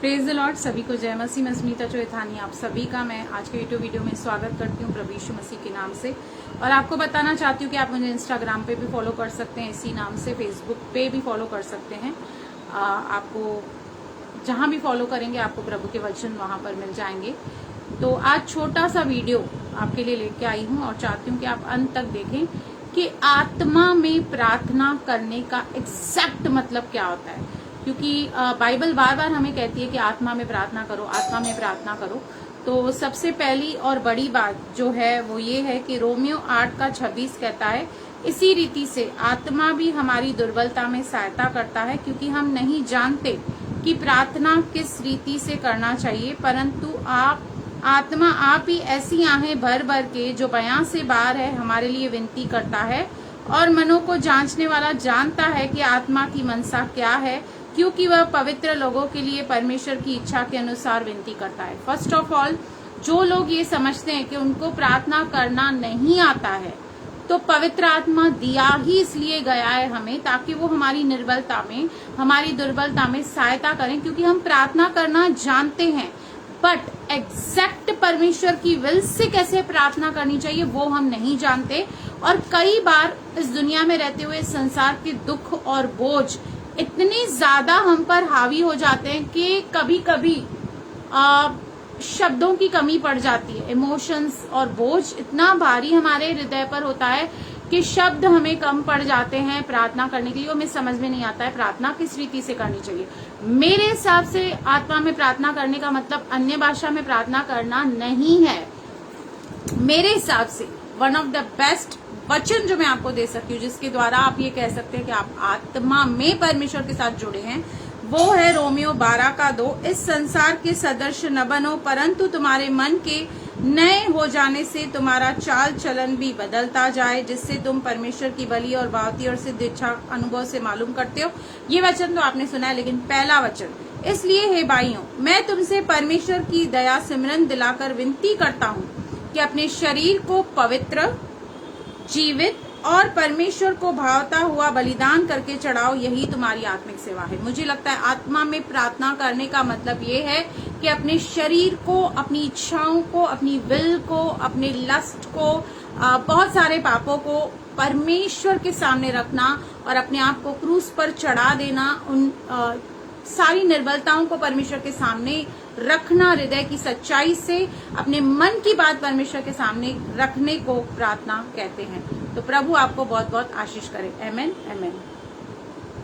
Praise the Lord. सभी को जय मसीह। मैं स्मिता चौथानी आप सभी का मैं आज के यूट्यूब वीडियो में स्वागत करती हूँ प्रभु यीशु मसीह के नाम से। और आपको बताना चाहती हूँ कि आप मुझे इंस्टाग्राम पे भी फॉलो कर सकते हैं इसी नाम से, फेसबुक पे भी फॉलो कर सकते हैं। आपको जहाँ भी फॉलो करेंगे आपको प्रभु के वचन वहां पर मिल जाएंगे। तो आज छोटा सा वीडियो आपके लिए लेके आई हूँ और चाहती हूँ कि आप अंत तक देखें कि आत्मा में प्रार्थना करने का एग्जैक्ट मतलब क्या होता है, क्योंकि बाइबल बार बार हमें कहती है कि आत्मा में प्रार्थना करो, आत्मा में प्रार्थना करो। तो सबसे पहली और बड़ी बात जो है वो ये है कि रोमियो 8:26 कहता है, इसी रीति से आत्मा भी हमारी दुर्बलता में सहायता करता है, क्योंकि हम नहीं जानते कि प्रार्थना किस रीति से करना चाहिए, परंतु आत्मा आप ही ऐसी आहें भर भर के जो बयां से बाहर है हमारे लिए विनती करता है। और मनों को जांचने वाला जानता है कि आत्मा की मनसा क्या है, क्योंकि वह पवित्र लोगों के लिए परमेश्वर की इच्छा के अनुसार विनती करता है। फर्स्ट ऑफ ऑल, जो लोग ये समझते हैं कि उनको प्रार्थना करना नहीं आता है, तो पवित्र आत्मा दिया ही इसलिए गया है हमें, ताकि वो हमारी निर्बलता में, हमारी दुर्बलता में सहायता करें, क्योंकि हम प्रार्थना करना जानते हैं, बट एग्जैक्ट परमेश्वर की विल से कैसे प्रार्थना करनी चाहिए वो हम नहीं जानते। और कई बार इस दुनिया में रहते हुए संसार के दुख और बोझ इतने ज्यादा हम पर हावी हो जाते हैं कि कभी कभी शब्दों की कमी पड़ जाती है। इमोशंस और बोझ इतना भारी हमारे हृदय पर होता है कि शब्द हमें कम पड़ जाते हैं प्रार्थना करने के लिए। हमें समझ में नहीं आता है प्रार्थना किस रीति से करनी चाहिए। मेरे हिसाब से आत्मा में प्रार्थना करने का मतलब अन्य भाषा में प्रार्थना करना नहीं है। मेरे हिसाब से वन ऑफ द बेस्ट वचन जो मैं आपको दे सकती हूँ, जिसके द्वारा आप ये कह सकते हैं कि आप आत्मा में परमेश्वर के साथ जुड़े हैं, वो है रोमियो 12:2। इस संसार के सदृश न बनो, परंतु तुम्हारे मन के नए हो जाने से तुम्हारा चाल चलन भी बदलता जाए, जिससे तुम परमेश्वर की भली और भावती और सिद्ध इच्छा अनुभव से मालूम करते हो। ये वचन तो आपने सुना है, लेकिन पहला वचन, इसलिए हे भाइयों, मैं तुमसे परमेश्वर की दया सिमरन दिलाकर विनती करता हूँ कि अपने शरीर को पवित्र, जीवित और परमेश्वर को भावता हुआ बलिदान करके चढ़ाओ, यही तुम्हारी आत्मिक सेवा है। मुझे लगता है आत्मा में प्रार्थना करने का मतलब ये है कि अपने शरीर को, अपनी इच्छाओं को, अपनी विल को, अपने लस्ट को, बहुत सारे पापों को परमेश्वर के सामने रखना और अपने आप को क्रूस पर चढ़ा देना, उन सारी निर्बलताओं को परमेश्वर के सामने रखना, हृदय की सच्चाई से अपने मन की बात परमेश्वर के सामने रखने को प्रार्थना कहते हैं। तो प्रभु आपको बहुत बहुत आशीष करे। आमीन, आमीन।